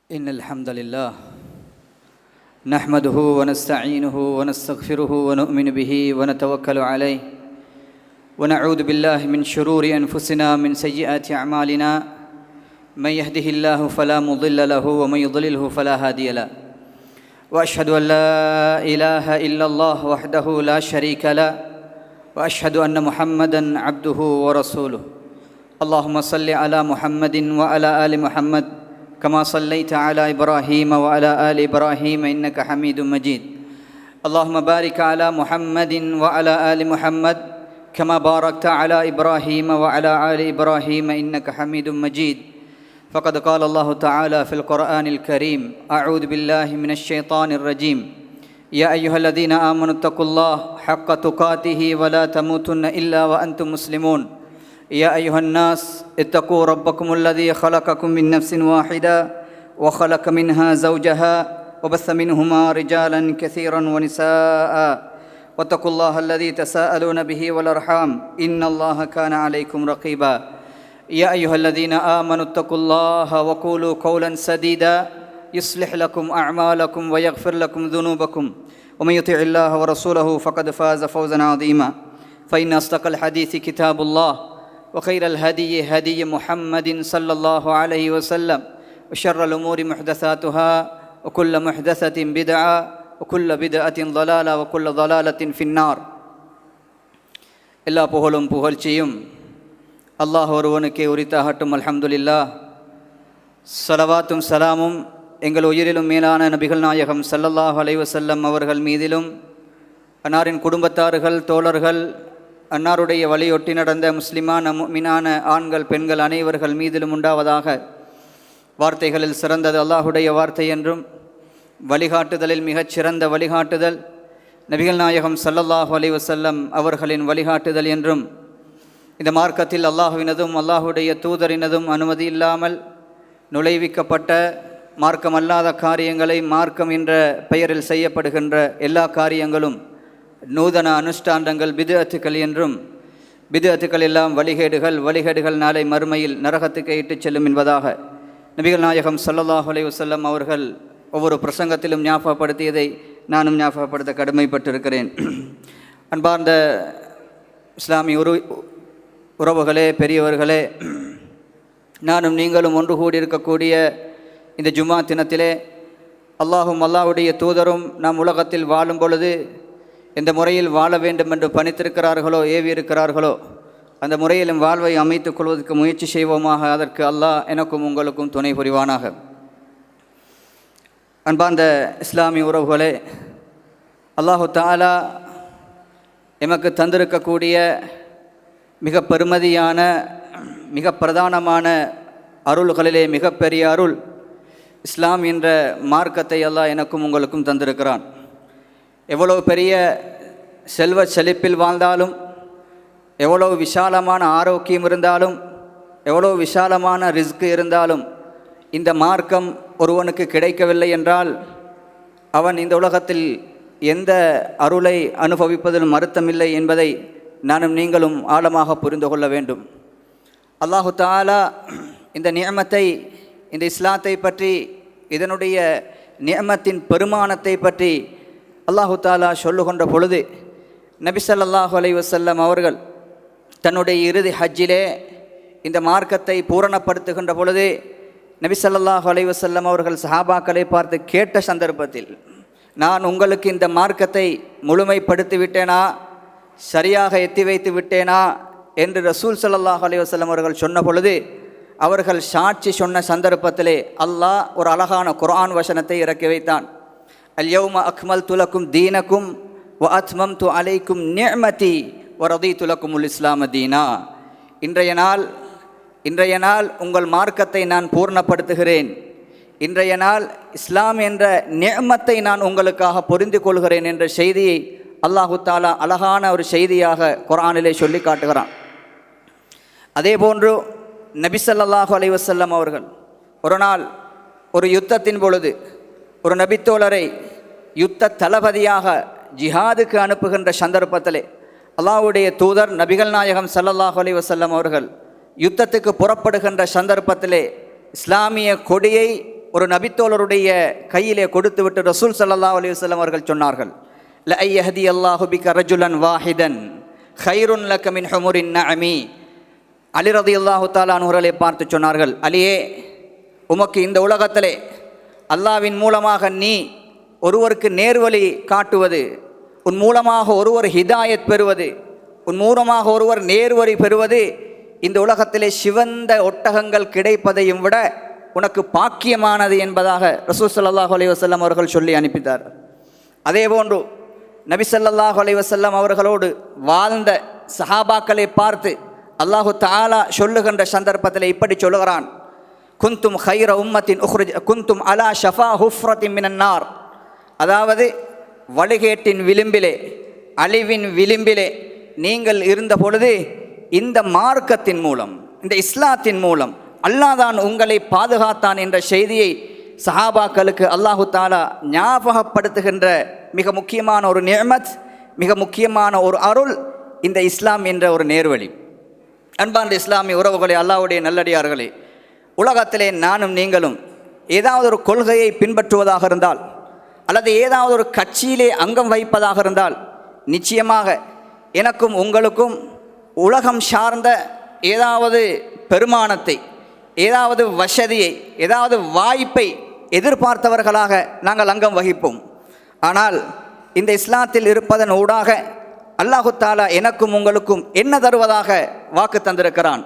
إن الحمد لله نحمده ونستعينه ونستغفره ونؤمن به ونتوكل عليه ونعوذ بالله من شرور أنفسنا من سيئات أعمالنا من يهده الله فلا مضل له ومن يضلله فلا هادي له وأشهد أن لا إله إلا الله وحده لا شريك له وأشهد أن محمدا عبده ورسوله اللهم صل على محمد وعلى آل محمد كما صليت على إبراهيم وعلى آل إبراهيم إنك حميد مجيد اللهم بارك على محمد وعلى آل محمد كما باركت على إبراهيم وعلى آل إبراهيم إنك حميد مجيد فقد قال الله تعالى في القرآن الكريم أعوذ بالله من الشيطان الرجيم يا أيها الذين آمنوا اتقوا الله حق تقاته ولا تموتن إلا وأنتم مسلمون يا أيها الناس اتقوا ربكم الذي خلقكم من نفس واحدة وخلق منها زوجها وبث منهما رجالا كثيرا ونساء واتقوا الله الذي تساءلون به والأرحام إن الله كان عليكم رقيبا يا أيها الذين آمنوا اتقوا الله وقولوا قولا سديدا يصلح لكم أعمالكم ويغفر لكم ذنوبكم ومن يطع الله ورسوله فقد فاز فوزا عظيما فإن أصدق الحديث كتاب الله وخير الهدي هدي محمد صلى الله عليه وسلم وشر الأمور محدثاتها وكل محدثة بدعة وكل بدعة ضلالة وكل ضلالة في النار எல்லா புகழும் புகழ்ச்சியும் அல்லாஹ் ஒருவனுக்கே உரித்தாகட்டும். அல்ஹம்துலில்லாஹ். ஸலவாத்தும் சலாமும் எங்கள் உயிரிலும் மேலான நபிகள் நாயகம் ஸல்லல்லாஹு அலைஹி வஸல்லம் அவர்கள் மீதிலும், அன்னாரின் குடும்பத்தார்கள், தோழர்கள், அன்னாருடைய வழியொட்டி நடந்த முஸ்லிமான முஃமினான ஆண்கள் பெண்கள் அனைவர்கள் மீதிலும் உண்டாவதாக. வார்த்தைகளில் சிறந்தது அல்லாஹுடைய வார்த்தை என்றும், வழிகாட்டுதலில் மிகச் சிறந்த வழிகாட்டுதல் நபிகள் நாயகம் ஸல்லல்லாஹு அலைஹி வஸல்லம் அவர்களின் வழிகாட்டுதல் என்றும், இந்த மார்க்கத்தில் அல்லாஹுவினதும் அல்லாஹுடைய தூதரினதும் அனுமதி இல்லாமல் நுழைவிக்கப்பட்ட மார்க்கமல்லாத காரியங்களை மார்க்கம் என்ற பெயரில் செய்யப்படுகின்ற எல்லா காரியங்களும் நூதன அனுஷ்டாண்டங்கள் பித்அத்துக்கள் என்றும், பித்அத்துக்கள் எல்லாம் வழிகேடுகள், வழிகேடுகள் நாளை மறுமையில் நரகத்துக்கு இட்டுச் செல்லும் என்பதாக நபிகள் நாயகம் ஸல்லல்லாஹு அலைஹி வஸல்லம் அவர்கள் ஒவ்வொரு பிரசங்கத்திலும் ஞாபகப்படுத்தியதை நானும் ஞாபகப்படுத்த கடமைப்பட்டிருக்கிறேன். அன்பார்ந்த இஸ்லாமிய உறவுகளே, பெரியவர்களே, நானும் நீங்களும் ஒன்று கூடியிருக்கக்கூடிய இந்த ஜும்மா தினத்திலே அல்லாஹும் அல்லாஹுடைய தூதரும் நாம் உலகத்தில் வாழும் பொழுது எந்த முறையில் வாழ வேண்டும் என்று பணித்திருக்கிறார்களோ, ஏவியிருக்கிறார்களோ, அந்த முறையிலும் வாழ்வை அமைத்துக் கொள்வதற்கு முயற்சி செய்வோமாக. அதற்கு அல்லாஹ் எனக்கும் உங்களுக்கும் துணை புரிவானாக. அன்பார்ந்த இஸ்லாமிய உறவுகளே, அல்லாஹு தஆலா எமக்கு தந்திருக்கக்கூடிய மிக பெருமதியான, மிக பிரதானமான அருள்களிலே மிகப்பெரிய அருள் இஸ்லாம் என்ற மார்க்கத்தை அல்லாஹ் எனக்கும் உங்களுக்கும் தந்திருக்கிறான். எவ்வளவு பெரிய செல்வ செழிப்பில் வாழ்ந்தாலும், எவ்வளவு விசாலமான ஆரோக்கியம் இருந்தாலும், எவ்வளவு விசாலமான ரிஸ்க் இருந்தாலும், இந்த மார்க்கம் ஒருவனுக்கு கிடைக்கவில்லை என்றால் அவன் இந்த உலகத்தில் எந்த அருளை அனுபவிப்பதிலும் அர்த்தமில்லை என்பதை நானும் நீங்களும் ஆழமாக புரிந்து கொள்ள வேண்டும். அல்லாஹு தஆலா இந்த நிஅமத்தை, இந்த இஸ்லாத்தை பற்றி, இதனுடைய நிஅமத்தின் பெருமானத்தை பற்றி அல்லாஹு தஆலா சொல்லுகின்ற பொழுது, நபி ஸல்லல்லாஹு அலைஹி வஸல்லம் அவர்கள் தன்னுடைய இறுதி ஹஜ்ஜிலே இந்த மார்க்கத்தை பூரணப்படுத்துகின்ற பொழுது நபி ஸல்லல்லாஹு அலைஹி வஸல்லம் அவர்கள் சஹாபாக்களை பார்த்து கேட்ட சந்தர்ப்பத்தில், நான் உங்களுக்கு இந்த மார்க்கத்தை முழுமைப்படுத்தி விட்டேனா, சரியாக எத்தி வைத்து விட்டேனா என்று ரசூல் ஸல்லல்லாஹு அலைஹி வஸல்லம் அவர்கள் சொன்ன பொழுது, அவர்கள் சாட்சி சொன்ன சந்தர்ப்பத்திலே அல்லாஹ் ஒரு அழகான குர்ஆன் வசனத்தை இறக்கி வைத்தான். அல்யௌம அக்மல்து லக்கும் தீனக்கும் வ அத்மம்து அலைக்கும் நிஅமதி வ ரதீது லக்குமுல் இஸ்லாம தீனா. இன்றைய நாள் உங்கள் மார்க்கத்தை நான் பூர்ணப்படுத்துகிறேன். இன்றைய நாள் இஸ்லாம் என்ற நிஅமத்தை நான் உங்களுக்காக புரிந்து கொள்கிறேன் என்ற செய்தியை அல்லாஹு தஆலா அழகான ஒரு செய்தியாக குர்ஆனிலே சொல்லி காட்டுகிறான். அதே போன்று நபி ஸல்லல்லாஹு அலைஹி வஸல்லம் அவர்கள் ஒரு நாள் ஒரு யுத்தத்தின் பொழுது ஒரு நபித்தோழரை யுத்த தளபதியாக ஜிஹாதுக்கு அனுப்புகின்ற சந்தர்ப்பத்திலே அல்லாஹ்வுடைய தூதர் நபிகள் நாயகம் ஸல்லல்லாஹு அலைஹி வஸல்லம் அவர்கள் யுத்தத்துக்கு புறப்படுகின்ற சந்தர்ப்பத்திலே இஸ்லாமிய கொடியை ஒரு நபித்தோழருடைய கையிலே கொடுத்துவிட்டு ரசூல் ஸல்லல்லாஹு அலைஹி வஸல்லம் அவர்கள் சொன்னார்கள், ல ஐயஹதி அல்லாஹு பிக ரஜுலன் வாஹிதன் ஹைருன் லக மின் ஹுமுரின் நஅமி. அலி ரலியல்லாஹு தஆலா அன்ஹுவை பார்த்து சொன்னார்கள், அலியே, உமக்கு இந்த உலகத்திலே அல்லாஹ்வின் மூலமாக நீ ஒருவருக்கு நேர்வழி காட்டுவது, உன் மூலமாக ஒருவர் ஹிதாயத் பெறுவது, உன் மூலமாக ஒருவர் நேர்வழி பெறுவது, இந்த உலகத்திலே சிவந்த ஒட்டகங்கள் கிடைப்பதையும் விட உனக்கு பாக்கியமானது என்பதாக ரசூல் ஸல்லல்லாஹு அலைஹி வஸல்லம் அவர்கள் சொல்லி அனுப்பித்தார். அதேபோன்று நபி ஸல்லல்லாஹு அலைஹி வஸல்லம் அவர்களோடு வாழ்ந்த சஹாபாக்களை பார்த்து அல்லாஹு தஆலா சொல்லுகின்ற சந்தர்ப்பத்தில் இப்படி சொல்லுகிறான், குந்தும் ஹைர உம்மத்தின் உஹ்ரிஜ் குந்தும் அலா ஷஃபா ஹுஃப்ரத்தின் மினன் நார். அதாவது வழிகேட்டின் விளிம்பிலே, அழிவின் விளிம்பிலே நீங்கள் இருந்த பொழுது இந்த மார்க்கத்தின் மூலம், இந்த இஸ்லாத்தின் மூலம் அல்லாஹ் தான் உங்களை பாதுகாத்தான் என்ற செய்தியை சஹாபாக்களுக்கு அல்லாஹு தஆலா ஞாபகப்படுத்துகின்ற மிக முக்கியமான ஒரு நிஅமத், மிக முக்கியமான ஒரு அருள் இந்த இஸ்லாம் என்ற ஒரு நேர்வழி. அன்பார்ந்த இஸ்லாமிய உறவுகளே, அல்லாஹ்வுடைய நல்லடியார்களே, உலகத்திலே நானும் நீங்களும் ஏதாவது ஒரு கொள்கையை பின்பற்றுவதாக இருந்தால் அல்லது ஏதாவது ஒரு கட்சியிலே அங்கம் வகிப்பதாக இருந்தால் நிச்சயமாக எனக்கும் உங்களுக்கும் உலகம் சார்ந்த ஏதாவது பெருமானத்தை, ஏதாவது வசதியை, ஏதாவது வாய்ப்பை எதிர்பார்த்தவர்களாக நாங்கள் அங்கம் வகிப்போம். ஆனால் இந்த இஸ்லாத்தில் இருப்பதன் ஊடாக அல்லாஹு தஆலா எனக்கும் உங்களுக்கும் என்ன தருவதாக வாக்கு தந்திருக்கிறான்,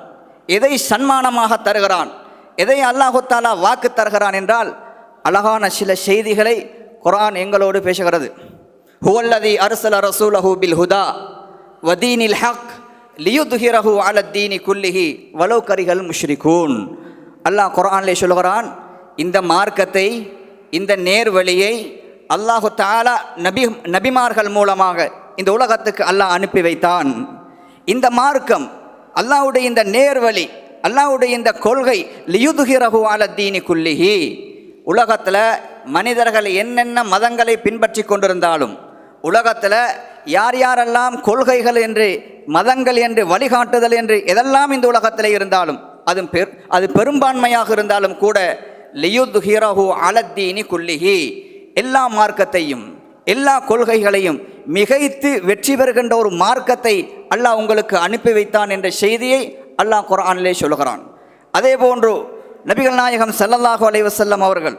எதை சன்மானமாக தருகிறான், எதை அல்லாஹு தஆலா வாக்கு தருகிறான் என்றால் அழகான சில செய்திகளை குர்ஆன் எங்களோடு பேசுகிறது. ஹுவல்லதி அர்ஸல ரசூலஹு பில் ஹுதா வதீனில் ஹக் லியுத்ஹிரஹு அலத்தீனி குல்லிஹி வலவ் கரிஹல் முஷ்ரிகூன். அல்லாஹ் குர்ஆனிலே சொல்கிறான், இந்த மார்க்கத்தை, இந்த நேர்வழியை அல்லாஹு தஆலா நபிமார்கள் மூலமாக இந்த உலகத்துக்கு அல்லாஹ் அனுப்பி வைத்தான். இந்த மார்க்கம், அல்லாஹ்வுடைய இந்த நேர்வழி, அல்லாஹ்வுடைய இந்த கொள்கை லியுத்ஹிரஹு அலத்தீனி குல்லிஹி, உலகத்தில் மனிதர்கள் என்னென்ன மதங்களை பின்பற்றி கொண்டிருந்தாலும், உலகத்தில் யார் யாரெல்லாம் கொள்கைகள் என்று, மதங்கள் என்று, வழிகாட்டுதல் என்று எதெல்லாம் இந்த உலகத்தில் இருந்தாலும், அது பெரும்பான்மையாக இருந்தாலும் கூட லியுத்ஹிரஹு அலத்தீனி குல்லிஹி, எல்லா மார்க்கத்தையும் எல்லா கொள்கைகளையும் மிகைத்து வெற்றி பெறுகின்ற ஒரு மார்க்கத்தை அல்லாஹ் உங்களுக்கு அனுப்பி வைத்தான் என்ற செய்தியை அல்லாஹ் குர்ஆனிலே சொல்கிறான். அதே போன்று நபிகள் நாயகம் ஸல்லல்லாஹு அலைஹி வஸல்லம் அவர்கள்,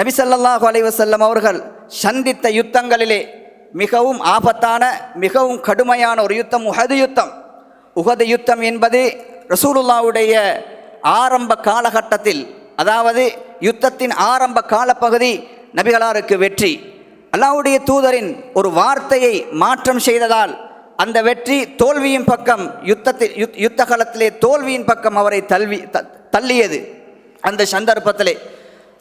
நபி ஸல்லல்லாஹு அலைஹி வஸல்லம் அவர்கள் சந்தித்த யுத்தங்களிலே மிகவும் ஆபத்தான, மிகவும் கடுமையான ஒரு யுத்தம் உஹது யுத்தம். உஹது யுத்தம் என்பது ரசூலுல்லாஹ்வுடைய ஆரம்ப காலகட்டத்தில், அதாவது யுத்தத்தின் ஆரம்ப காலப்பகுதி நபிகளாருக்கு வெற்றி. அல்லாஹ்வுடைய தூதரின் ஒரு வார்த்தையை மாற்றம் செய்ததால் அந்த வெற்றி தோல்வியின் பக்கம், யுத்த காலத்திலே தோல்வியின் பக்கம் அவரை தள்ளியது. அந்த சந்தர்ப்பத்திலே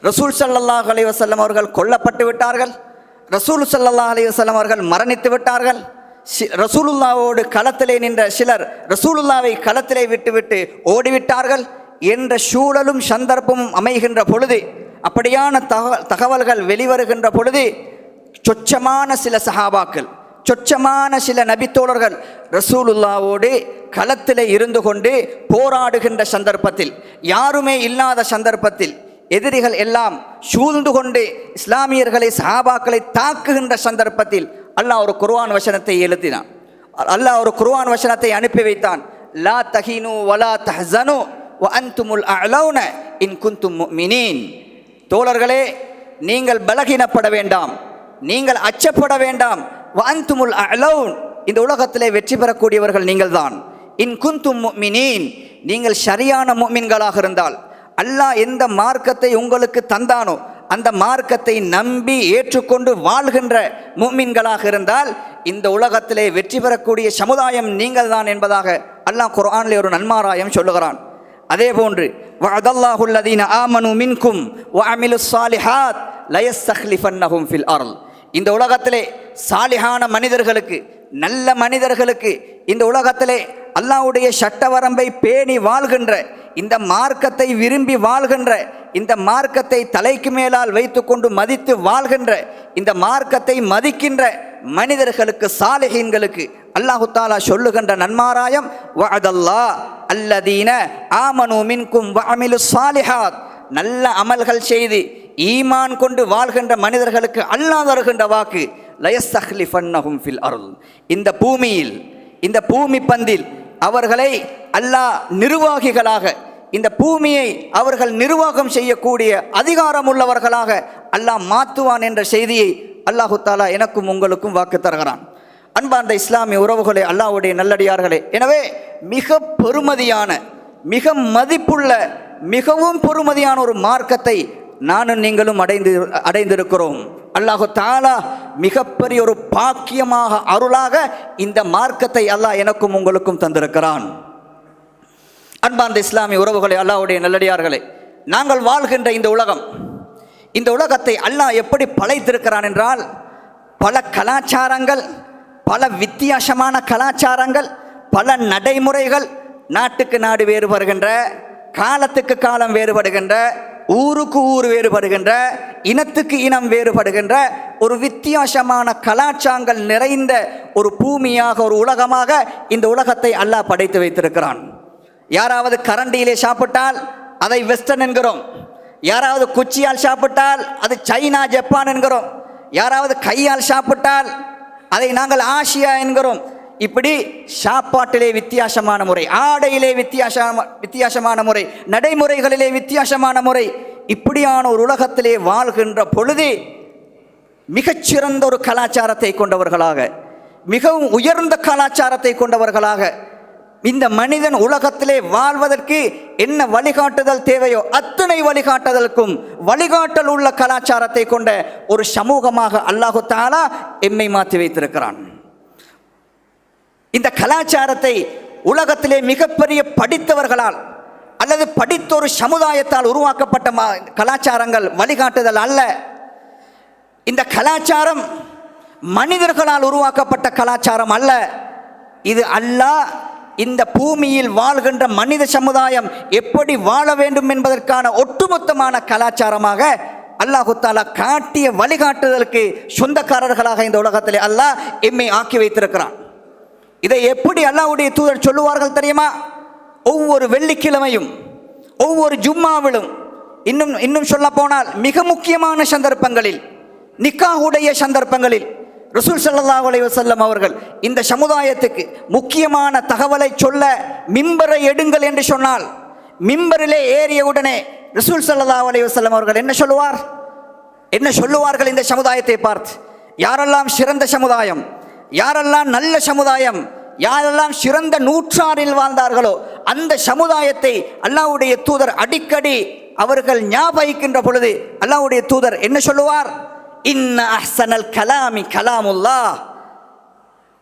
ரசூல் ஸல்லல்லாஹு அலைஹி வஸல்லம் அவர்கள் கொல்லப்பட்டு விட்டார்கள். ரசூல் ஸல்லல்லாஹு அலைஹி வஸல்லம் அவர்கள் மரணித்து விட்டார்கள். ரசூலுல்லாவோடு களத்திலே நின்ற சிலர் ரசூலுல்லாவை களத்திலே விட்டுவிட்டு ஓடிவிட்டார்கள் என்ற சூழலும் சந்தர்ப்பமும் அமைகின்ற பொழுது, அப்படியான தகவல்கள் வெளிவருகின்ற பொழுது, சொச்சமான சில சஹாபாக்கள், சொச்சமான சில நபித்தோழர்கள் ரசூலுல்லாவோடு களத்திலே இருந்து கொண்டு போராடுகின்ற சந்தர்ப்பத்தில், யாருமே இல்லாத சந்தர்ப்பத்தில், எதிரிகள் எல்லாம் சூழ்ந்து கொண்டு இஸ்லாமியர்களை, சஹாபாக்களை தாக்குகின்ற சந்தர்ப்பத்தில் அல்லாஹ் ஒரு குர்ஆன் வசனத்தை எழுதினான். அல்லாஹ் ஒரு குர்ஆன் வசனத்தை அனுப்பி வைத்தான். லா தஹீனு வலா தஹ்ஸனு வ அன்துமுல் அஅலௌன இன் குன்தும் முஃமினீன். தோழர்களே, நீங்கள் பலகீனப்பட வேண்டாம், நீங்கள் அச்சப்பட வேண்டாம். வ அன்துமுல் அஅலௌன், இந்த உலகத்திலே வெற்றி பெறக்கூடியவர்கள் நீங்கள் தான். இன் குன்தும் முஃமினீன், நீங்கள் சரியான முஃமின்களாக இருந்தால், அல்லாஹ் எந்த மார்க்கத்தை உங்களுக்கு தந்தானோ அந்த மார்க்கத்தை நம்பி ஏற்றுக்கொண்டு வாழ்கின்ற முஃமின்களாக இருந்தால் இந்த உலகத்திலே வெற்றி பெறக்கூடிய சமுதாயம் நீங்கள் தான் என்பதாக அல்லாஹ் குர்ஆனிலே ஒரு நன்மாராயம் சொல்லுகிறான். அதே போன்று வஅதல்லாஹு அல்லதீன ஆமனு மின்கும் வ அமிலுஸ் ஸாலிஹாத் லயஸ்தக்லிஃபன்னஹும் ஃபில் அர்ல். இந்த உலகத்திலே சாலிஹான மனிதர்களுக்கு, நல்ல மனிதர்களுக்கு, இந்த உலகத்திலே அல்லாஹ்வுடைய சட்டவரம்பை பேணி வாழ்கின்ற, இந்த மார்க்கத்தை விரும்பி வாழ்கின்ற, இந்த மார்க்கத்தை தலைக்கு மேலால் வைத்துக்கொண்டு மதித்து வாழ்கின்ற, இந்த மார்க்கத்தை மதிக்கின்ற மனிதர்களுக்கு, சாலிஹீன்களுக்கு அல்லாஹு தஆலா சொல்லுகின்ற நன்மாராயம் வஅதல்லாஹ் அல்லதீன ஆமனு மின்கும் வ அமிலுஸ் ஸாலிஹாத் நல்ல அமல்கள் செய்து ஈமான் கொண்டு வாழ்கின்ற மனிதர்களுக்கு அல்லாஹ் தருகின்ற வாக்கு லயஸ்தக்லிஃபன்னஹும் ஃபில் அர்ள், இந்த பூமியில், இந்த பூமி பந்தில் அவர்களை அல்லாஹ் நிர்வாகிகளாக, இந்த பூமியை அவர்கள் நிர்வாகம் செய்யக்கூடிய அதிகாரம் உள்ளவர்களாக அல்லாஹ் மாற்றுவான் என்ற செய்தியை அல்லாஹு தாலா எனக்கும் உங்களுக்கும் வாக்கு தருகிறான். அன்பார்ந்த இஸ்லாமிய உறவுகளே, அல்லாஹ்வுடைய நல்லடியார்களே, எனவே மிக பெருமதியான, மிக மதிப்புள்ள, மிகவும் பொறுமதியான ஒரு மார்க்கத்தை நானும் நீங்களும் அடைந்திருக்கிறோம். அல்லாஹு தாலா மிகப்பெரிய ஒரு பாக்கியமாக, அருளாக இந்த மார்க்கத்தை அல்லாஹ் எனக்கும் உங்களுக்கும் தந்திருக்கிறான். அன்பார்ந்த இஸ்லாமிய உறவுகளே, அல்லாஹ்வுடைய நல்லடியார்களே, நாங்கள் வாழ்கின்ற இந்த உலகம், இந்த உலகத்தை அல்லாஹ் எப்படி படைத்திருக்கிறான் என்றால், பல கலாச்சாரங்கள், பல வித்தியாசமான கலாச்சாரங்கள், பல நடைமுறைகள், நாட்டுக்கு நாடு வேறுபடுகின்ற, காலத்துக்கு காலம் வேறுபடுகின்ற, ஊருக்கு ஊர் வேறுபடுகின்ற, இனத்துக்கு இனம் வேறுபடுகின்ற ஒரு வித்தியாசமான கலாச்சாரங்கள் நிறைந்த ஒரு பூமியாக, ஒரு உலகமாக இந்த உலகத்தை அல்லாஹ் படைத்து வைத்திருக்கிறான். யாராவது கரண்டியிலே சாப்பிட்டால் அதை வெஸ்டர்ன் என்கிறோம், யாராவது குச்சியால் சாப்பிட்டால் அது சைனா ஜப்பான் என்கிறோம், யாராவது கையால் சாப்பிட்டால் அதை நாங்கள் ஆசியா என்கிறோம். இப்படி சாப்பாட்டிலே வித்தியாசமான முறை, ஆடையிலே வித்தியாசமான முறை, நடைமுறைகளிலே வித்தியாசமான முறை, இப்படியான ஒரு உலகத்திலே வாழ்கின்ற பொழுது மிகச்சிறந்த ஒரு கலாச்சாரத்தை கொண்டவர்களாக, மிகவும் உயர்ந்த கலாச்சாரத்தை கொண்டவர்களாக இந்த மனிதன் உலகத்திலே வாழ்வதற்கு என்ன வழிகாட்டுதல் தேவையோ அத்தனை வழிகாட்டுதலுக்கும் வழிகாட்டல் உள்ள கலாச்சாரத்தை கொண்ட ஒரு சமூகமாக அல்லாஹு தஆலா எம்மை மாற்றி வைத்திருக்கிறான். இந்த கலாச்சாரத்தை உலகத்திலே மிகப்பெரிய படித்தவர்களால் அல்லது படித்த ஒரு சமுதாயத்தால் உருவாக்கப்பட்ட கலாச்சாரங்கள் வழிகாட்டுதல் அல்ல. இந்த கலாச்சாரம் மனிதர்களால் உருவாக்கப்பட்ட கலாச்சாரம் அல்ல. இது அல்லாஹ் இந்த பூமியில் வாழ்கின்ற மனித சமுதாயம் எப்படி வாழ வேண்டும் என்பதற்கான ஒட்டுமொத்தமான கலாச்சாரமாக அல்லாஹு தஆலா காட்டிய வழிகாட்டுதலுக்கு சொந்தக்காரர்களாக இந்த உலகத்திலே அல்லாஹ் எம்மை ஆக்கி வைத்திருக்கிறான். இதை எப்படி அல்லாஹ்வுடைய தூதர் சொல்லுவார்கள் தெரியுமா? ஒவ்வொரு வெள்ளிக்கிழமையும், ஒவ்வொரு ஜும்மாவிலும், இன்னும் சொல்ல போனால் மிக முக்கியமான சந்தர்ப்பங்களில், நிக்காஹுடைய சந்தர்ப்பங்களில் ரசூல் ஸல்லல்லாஹு அலைஹி வஸல்லம் அவர்கள் இந்த சமுதாயத்துக்கு முக்கியமான தகவலை சொல்ல மிம்பரை எடுங்கள் என்று சொன்னால், மிம்பரிலே ஏறியவுடனே ரசூல் ஸல்லல்லாஹு அலைஹி வஸல்லம் அவர்கள் என்ன சொல்லுவார்கள் இந்த சமுதாயத்தை பார்த்து? யாரெல்லாம் சிறந்த சமுதாயம், யாரெல்லாம் நல்ல சமுதாயம், யாரெல்லாம் சிறந்த நூற்றாண்டில் வாழ்ந்தார்களோ அந்த சமுதாயத்தை அல்லாஹ்வுடைய தூதர் அடிக்கடி அவர்கள் ஞாபகிக்கின்ற பொழுது அல்லாஹ்வுடைய தூதர் என்ன சொல்லுவார்? இன்ன அஹ்ஸனல் கலாமி கலாமுல்லாஹ்,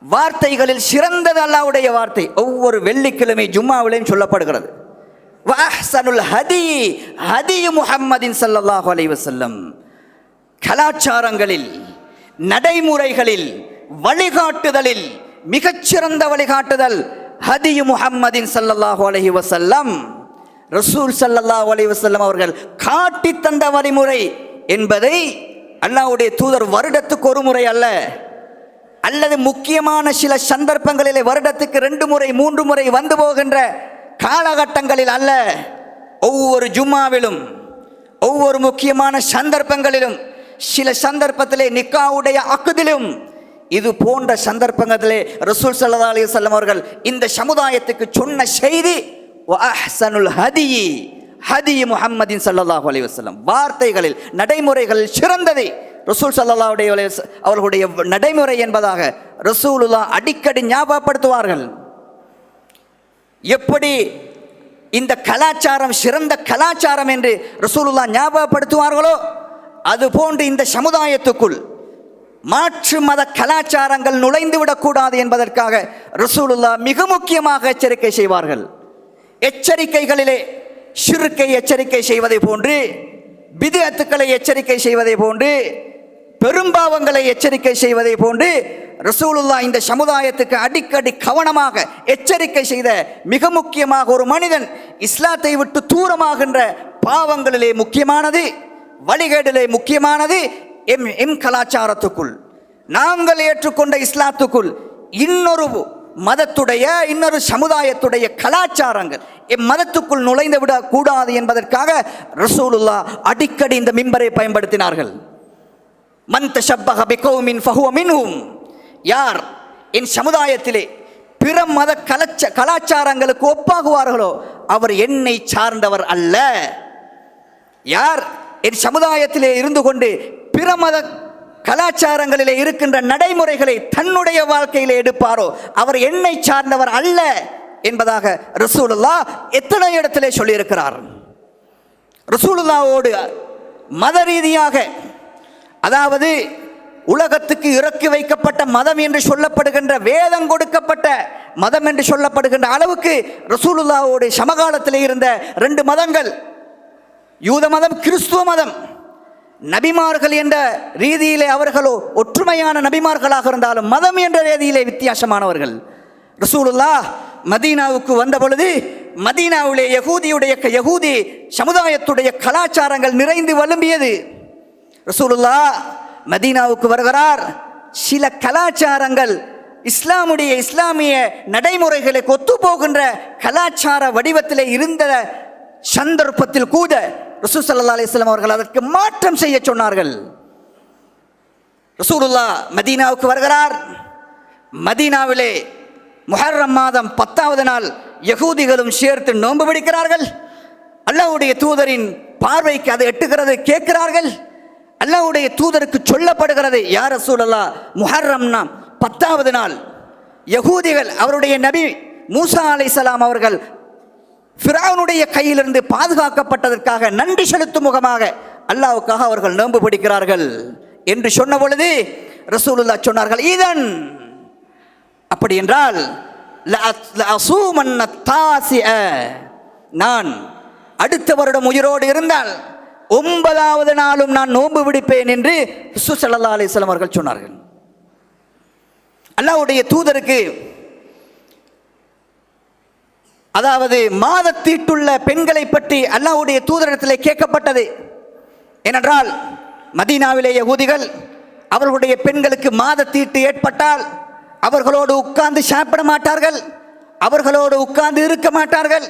வார்த்தைகளில் சிறந்தது அல்லாஹ்வுடைய வார்த்தை. ஒவ்வொரு வெள்ளிக்கிழமை ஜும்மாவிலையும் சொல்லப்படுகிறது. வ அஹ்ஸனுல் ஹதி ஹதி முஹம்மதின் ஸல்லல்லாஹு அலைஹி வஸல்லம், கலாச்சாரங்களில், நடைமுறைகளில், வழிகாட்டுதலில் மிகச்சிறந்த வழிகாட்டுதல் ஹதி முஹம்மதின் ஸல்லல்லாஹு அலைஹி வஸல்லம், ரசூல் ஸல்லல்லாஹு அலைஹி வஸல்லம் அவர்கள் காட்டி தந்த வழிமுறை என்பதை அல்லாஹ்வுடைய தூதர் வருடத்துக்கு ஒரு முறை அல்ல, அல்லது முக்கியமான சில சந்தர்ப்பங்களிலே வருடத்துக்கு 2 முறை 3 முறை வந்து போகின்ற காலகட்டங்களில் அல்ல, ஒவ்வொரு ஜும்மாவிலும், ஒவ்வொரு முக்கியமான சந்தர்ப்பங்களிலும், சில சந்தர்ப்பத்திலே நிக்காவுடைய அக்குதிலும், இது போன்ற சந்தர்ப்பங்களிலே ரசூல் ஸல்லல்லாஹு அலைஹி வஸல்லம் அவர்கள் இந்த சமுதாயத்துக்கு சொன்ன செய்தி வ அஹ்ஸனுல் ஹதி ஹதி முஹம்மதின் ஸல்லல்லாஹு அலைஹி வஸல்லம், வார்த்தைகளில், நடைமுறைகளில் சிறந்தது ரசூல் ஸல்லல்லாஹு அலைஹி வஸல்லம் அவர்களுடைய நடைமுறை என்பதாக ரசூலுல்லாஹ் அடிக்கடி ஞாபகப்படுத்துவார்கள். எப்படி இந்த கலாச்சாரம் சிறந்த கலாச்சாரம் என்று ரசூலுல்லாஹ் ஞாபகப்படுத்துவார்களோ அதுபோன்று இந்த சமுதாயத்துக்குள் மாற்று மத கலாச்சாரங்கள் நுழைந்து விடக்கூடாது என்பதற்காக ரசூலுல்லாஹ் மிக முக்கியமாக எச்சரிக்கை செய்வார்கள். எச்சரிக்கைகளிலே ஷிர்க்கை எச்சரிக்கை செய்வதை போன்று, பித்அத்துக்களை எச்சரிக்கை செய்வதை போன்று, பெரும்பாவங்களை எச்சரிக்கை செய்வதை போன்று ரசூலுல்லாஹ் இந்த சமுதாயத்துக்கு அடிக்கடி கவனமாக எச்சரிக்கை செய்த மிக முக்கியமாக ஒரு மனிதன் இஸ்லாத்தை விட்டு தூரமாகின்ற பாவங்களிலே முக்கியமானது, வழிகேடிலே முக்கியமானது எம் கலாச்சாரத்துக்குள், நாங்கள் ஏற்றுக்கொண்ட இஸ்லாத்துக்குள் இன்னொரு மதத்துடைய, இன்னொரு சமுதாயத்துடைய கலாச்சாரங்கள் மதத்துக்குள் நுழைந்து விடக் கூடாது என்பதற்காக ரசூலுல்லாஹ் அடிக்கடி இந்த மிம்பரை பயன்படுத்தினார்கள். மன் தஷப்பஹ பிகௌமின் ஃபஹுவ மின்ஹும், யார் என் சமுதாயத்திலே பிற மத கலாச்சாரங்களுக்கு ஒப்பாகுவார்களோ அவர் என்னை சார்ந்தவர் அல்ல. யார் என் சமுதாயத்திலே இருந்து கொண்டு பிற மத கலாச்சாரங்களிலே இருக்கின்ற நடைமுறைகளை தன்னுடைய வாழ்க்கையிலே எடுப்பாரோ அவர் என்னை சார்ந்தவர் அல்ல என்பதாக ரசூலுல்லாஹ் எத்தனை இடத்திலே சொல்லியிருக்கிறார். ரசூலுல்லாஹ்வோடு மத ரீதியாக, அதாவது உலகத்துக்கு இறக்கி வைக்கப்பட்ட மதம் என்று சொல்லப்படுகின்ற, வேதம் கொடுக்கப்பட்ட மதம் என்று சொல்லப்படுகின்ற அளவுக்கு ரசூலுல்லாஹ்வோடு சமகாலத்தில் இருந்த 2 மதங்கள், யூத மதம், கிறிஸ்துவ மதம், நபிமார்கள் என்ற ரீதியிலே அவர்களோ ஒற்றுமையான நபிமார்களாக இருந்தாலும் மதம் என்ற ரீதியிலே வித்தியாசமானவர்கள். ரசூலுல்லாஹ் மதீனாவுக்கு வந்த பொழுது மதீனாவிலே யகூதி சமுதாயத்துடைய கலாச்சாரங்கள் நிறைந்து வழும்பியது. ரசூலுல்லாஹ் மதீனாவுக்கு வருகிறார். சில கலாச்சாரங்கள் இஸ்லாமிய நடைமுறைகளுக்கு ஒத்துப்போகின்ற கலாச்சார வடிவத்தில் இருந்த சந்தர்ப்பத்தில் கூட ரசூல் ஸல்லல்லாஹு அலைஹி வஸல்லம் அவர்கள் அதற்கு மாற்றம் செய்ய சொன்னார்கள். ரசூலுல்லாஹ் மதீனாவுக்கு வருகிறார். மதீனாவிலே முஹர்ரம் மாதம் 10வது நாள் யகூதிகளும் சேர்த்து நோன்பு பிடிக்கிறார்கள். அல்லாஹ்வுடைய தூதரின் பார்வைக்கு அது எட்டுகிறது, கேட்கிறார்கள். அல்லாஹ்வுடைய தூதருக்கு சொல்லப்படுகிறது, யா ரசூலல்லாஹ், முஹர்ரம்னா 10வது நாள் யகூதிகள் அவருடைய நபி மூசா அலைஹிஸ்ஸலாம் அவர்கள் ஃபிரௌனுடைய கையிலிருந்து பாதுகாக்கப்பட்டதற்காக நன்றி செலுத்தும் முகமாக அல்லாஹ்வுக்காக அவர்கள் நோன்பு பிடிக்கிறார்கள் என்று சொன்ன பொழுது ரசூலுல்லாஹ் சொன்னார்கள், இதன் அப்படி என்றால் நான் அடுத்த வருடம் உயிரோடு இருந்தால் 9வது நாளும் நான் நோன்பு பிடிப்பேன் என்று ரசூல் ஸல்லல்லாஹு அலைஹி வஸல்லம் அவர்கள் சொன்னார்கள். அல்லாஹ்வுடைய தூதருக்கு, அதாவது மாதத்தீட்டுள்ள பெண்களை பற்றி அல்லாஹ்வுடைய தூதரிடத்தில் கேட்கப்பட்டது. ஏனென்றால் மதீனாவிலே யகூதிகள் அவர்களுடைய பெண்களுக்கு மாதத்தீட்டு ஏற்பட்டால் அவர்களோடு உட்கார்ந்து சாப்பிட மாட்டார்கள், அவர்களோடு உட்கார்ந்து இருக்க மாட்டார்கள்,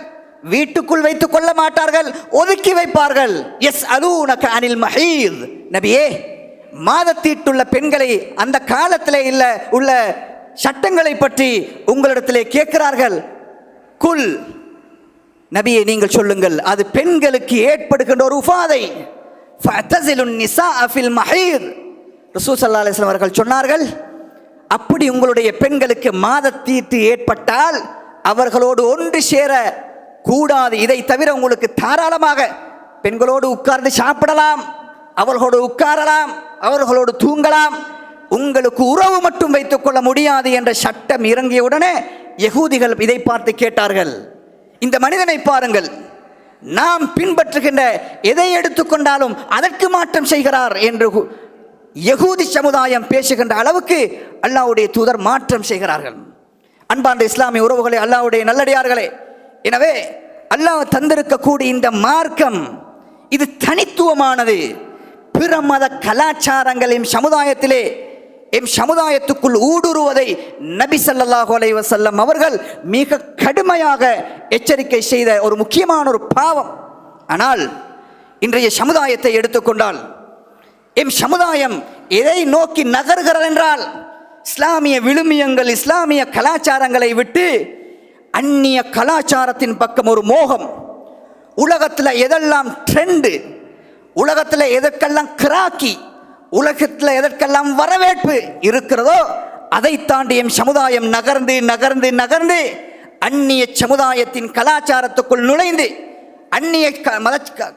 வீட்டுக்குள் வைத்துக் கொள்ள மாட்டார்கள், ஒதுக்கி வைப்பார்கள். எஸ் அலூனக அனில் மஹீத், நபியே மாதத்தீட்டுள்ள பெண்களை அந்த காலத்திலே உள்ள சட்டங்களை பற்றி உங்களிடத்திலே கேட்கிறார்கள். குல், நபியை நீங்கள் சொல்லுங்கள், அது பெண்களுக்கு ஏற்படுகின்ற ஒரு உபாதை. ஃபஅதஸிலுன் நிஸாஅ ஃபில் மஹீத், ரசூல் ஸல்லல்லாஹு அலைஹி வஸல்லம் அவர்கள் சொன்னார்கள், அப்படி உங்களுடைய பெண்களுக்கு மாதத்தீட்டு ஏற்பட்டால் அவர்களோடு ஒன்று சேர கூடாது. இதை தவிர உங்களுக்கு தாராளமாக பெண்களோடு உட்கார்ந்து சாப்பிடலாம், அவர்களோடு உட்காரலாம், அவர்களோடு தூங்கலாம், உங்களுக்கு உறவு மட்டும் வைத்துக் கொள்ள முடியாது என்ற சட்டம் இறங்கியவுடனே யகூதிகள் இதை பார்த்து கேட்டார்கள், இந்த மனிதனை பாருங்கள், நாம் பின்பற்றுகின்ற எதை எடுத்துக்கொண்டாலும் அதற்கு மாற்றம் செய்கிறார் என்று யகூதி சமுதாயம் பேசுகின்ற அளவுக்கு அல்லாஹ்வுடைய தூதர் மாற்றம் செய்கிறார்கள். அன்பார்ந்த இஸ்லாமிய உறவுகளே, அல்லாஹ்வுடைய நல்லடியார்களே, எனவே அல்லாஹ் தந்திருக்கக்கூடிய இந்த மார்க்கம் இது தனித்துவமானது. பிற மத கலாச்சாரங்கள் எம் சமுதாயத்துக்குள் ஊடுருவதை நபி ஸல்லல்லாஹு அலைஹி வஸல்லம் அவர்கள் மிக கடுமையாக எச்சரிக்கை செய்த ஒரு முக்கியமான ஒரு பாவம். ஆனால் இன்றைய சமுதாயத்தை எடுத்துக்கொண்டால் எம் சமுதாயம் எதை நோக்கி நகர்கிறது என்றால் இஸ்லாமிய விழுமியங்கள், இஸ்லாமிய கலாச்சாரங்களை விட்டு அந்நிய கலாச்சாரத்தின் பக்கம் ஒரு மோகம். உலகத்தில் எதெல்லாம் ட்ரெண்டு, உலகத்தில் எதற்கெல்லாம் கிராக்கி, உலகத்தில் எதற்கெல்லாம் வரவேற்பு இருக்கிறதோ அதை தாண்டி எம் சமுதாயம் நகர்ந்து நகர்ந்து நகர்ந்து அந்நிய சமுதாயத்தின் கலாச்சாரத்துக்குள் நுழைந்து அந்நிய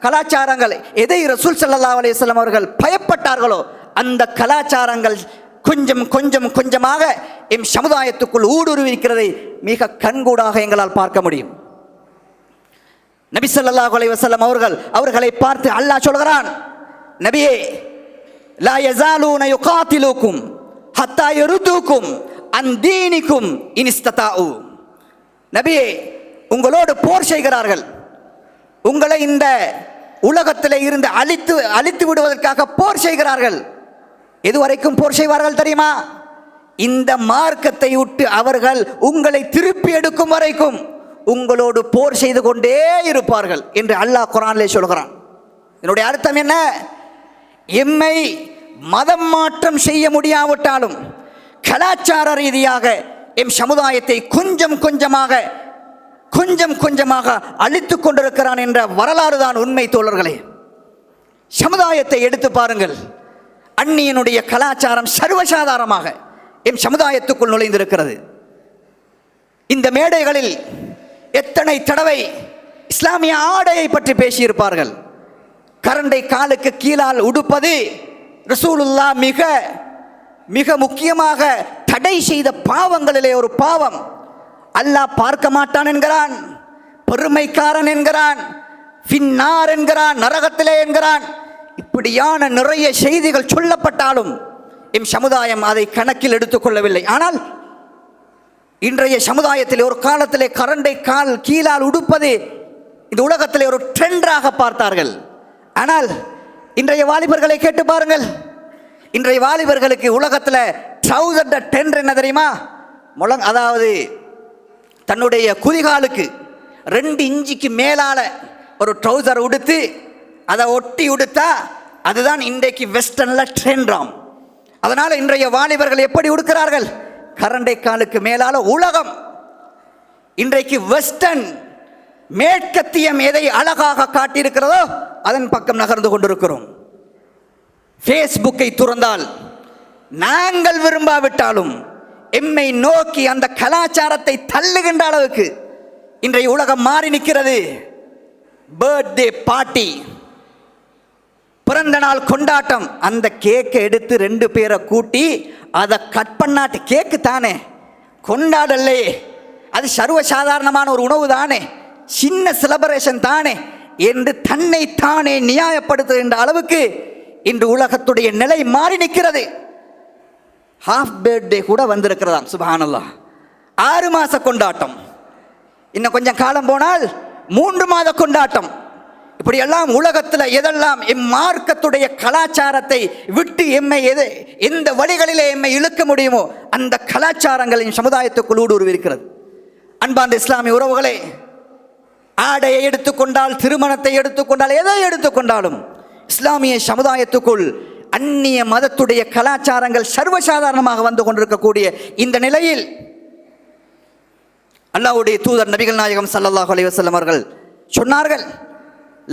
கலாச்சாரங்கள் எதை ரசூல் ஸல்லல்லாஹு அலைஹி வஸல்லம் அவர்கள் பயப்பட்டார்களோ அந்த கலாச்சாரங்கள் கொஞ்சம் கொஞ்சம் கொஞ்சமாக எம் சமுதாயத்துக்குள் ஊடுருவிக்கிறதை மிக கண்கூடாக எங்களால் பார்க்க முடியும். நபி ஸல்லல்லாஹு அலைஹி வஸல்லம் அவர்களை பார்த்து அல்லாஹ் சொல்கிறான், நபியே, லா யஸாலூன யுகாத்திலுக்கும் ஹத்தா யருதுக்கும் அன் தீனிக்கும் இன் இஸ்ததாஉ. நபியே, உங்களோடு போர் செய்கிறார்கள், உங்களை இந்த உலகத்தில் இருந்து அழித்து விடுவதற்காக போர் செய்கிறார்கள். எதுவரைக்கும் போர் செய்வார்கள் தெரியுமா? இந்த மார்க்கத்தை விட்டு அவர்கள் உங்களை திருப்பி எடுக்கும் வரைக்கும், உங்களோடு போர் செய்து கொண்டே இருப்பார்கள் என்று அல்லாஹ் குர்ஆனிலே சொல்கிறான். இதனுடைய அர்த்தம் என்ன? எம்மை மதம் மாற்றம் செய்ய முடியாவிட்டாலும் கலாச்சார ரீதியாக எம் சமுதாயத்தை கொஞ்சம் கொஞ்சமாக அழித்து கொண்டிருக்கிறான் என்ற வரலாறு தான் உண்மை தோழர்களே. சமுதாயத்தை எடுத்து பாருங்கள். அந்நியனுடைய கலாச்சாரம் சர்வசாதாரணமாக எம் சமுதாயத்துக்குள் நுழைந்திருக்கிறது. இந்த மேடைகளில் எத்தனை தடவை இஸ்லாமிய ஆடையை பற்றி பேசியிருப்பார்கள். கரண்டை காலுக்கு கீழால் உடுப்பது ரசூலுல்லாஹ் மிக மிக முக்கியமாக தடை செய்த பாவங்களிலே ஒரு பாவம். அல்லாஹ் பார்க்க மாட்டான் என்கிறான், பெருமைக்காரன் என்கிறான், ஃபின்னார் என்கிறான், நரகத்திலே என்கிறான். இப்படியான நிறைய செய்திகள் சொல்லப்பட்டாலும் எம் சமுதாயம் அதை கணக்கில் எடுத்துக்கொள்ளவில்லை. ஆனால் இன்றைய சமுதாயத்தில் ஒரு காலத்திலே கரண்டை கால் கீழால் உடுப்பது இந்த உலகத்திலே ஒரு ட்ரெண்டாக பார்த்தார்கள். ஆனால் இன்றைய வாலிபர்களை கேட்டு பாருங்கள். இன்றைய வாலிபர்களுக்கு உலகத்தில் ட்ரௌசர் ட்ரெண்ட் என்ன தெரியுமா? அதாவது தன்னுடைய குதிகாலுக்கு 2 இன்ச்சுக்கு மேலால ஒரு ட்ரௌசர் உடுத்து அதை ஒட்டி உடுத்தா அதுதான் இன்றைக்கு வெஸ்டர்ன்ல ட்ரெண்டாம். அதனால் இன்றைய வாலிபர்கள் எப்படி உடுக்கிறார்கள்? கரண்டை காலுக்கு மேலால உலகம் இன்றைக்கு வெஸ்டர்ன் மேற்கத்தியம் எதை அழகாக காட்டியிருக்கிறதோ அதன் பக்கம் நகர்ந்து கொண்டிருக்கிறோம். ஃபேஸ்புக்கை துறந்தால் நாங்கள் விரும்பாவிட்டாலும் எம்மை நோக்கி அந்த கலாச்சாரத்தை தள்ளுகின்ற அளவுக்கு இன்றைய உலகம் மாறி நிற்கிறது. பர்த்டே பார்ட்டி, பிறந்த நாள் கொண்டாட்டம், அந்த கேக்கை எடுத்து 2 பேரை கூட்டி அதை கட் பண்ணாட்டு கேக்கு தானே, கொண்டாடலே, அது சர்வசாதாரணமான ஒரு உணவு தானே, சின்ன செலிப்ரேஷன் தானே என்று தன்னை தானே நியாயப்படுத்துகின்ற அளவுக்கு இன்று உலகத்துடைய நிலை மாறி நிற்கிறது. ஹாஃப் பர்த்டே கூட வந்திருக்கிறதாம். சுப்ஹானல்லாஹ். 6 மாத கொண்டாட்டம், இன்னும் கொஞ்சம் காலம் போனால் 3 மாத கொண்டாட்டம். இப்படியெல்லாம் உலகத்தில் எதெல்லாம் மார்க்கத்துடைய கலாச்சாரத்தை விட்டு எம்மை எந்த வழிகளிலே எம்மை இழுக்க முடியுமோ அந்த கலாச்சாரங்களின் சமுதாயத்துக்குள் ஊடுருவி இருக்கிறது. அன்பார்ந்த இஸ்லாமிய உறவுகளே, ஆடையை எடுத்துக்கொண்டால், திருமணத்தை எடுத்துக்கொண்டால், எதை எடுத்துக்கொண்டாலும் இஸ்லாமிய சமுதாயத்துக்குள் அந்நிய மதத்துடைய கலாச்சாரங்கள் சர்வசாதாரணமாக வந்து கொண்டிருக்கக்கூடிய இந்த நிலையில் அல்லாஹ்வுடைய தூதர் நபிகள் நாயகம் ஸல்லல்லாஹு அலைஹி வஸல்லம் அவர்கள் சொன்னார்கள்,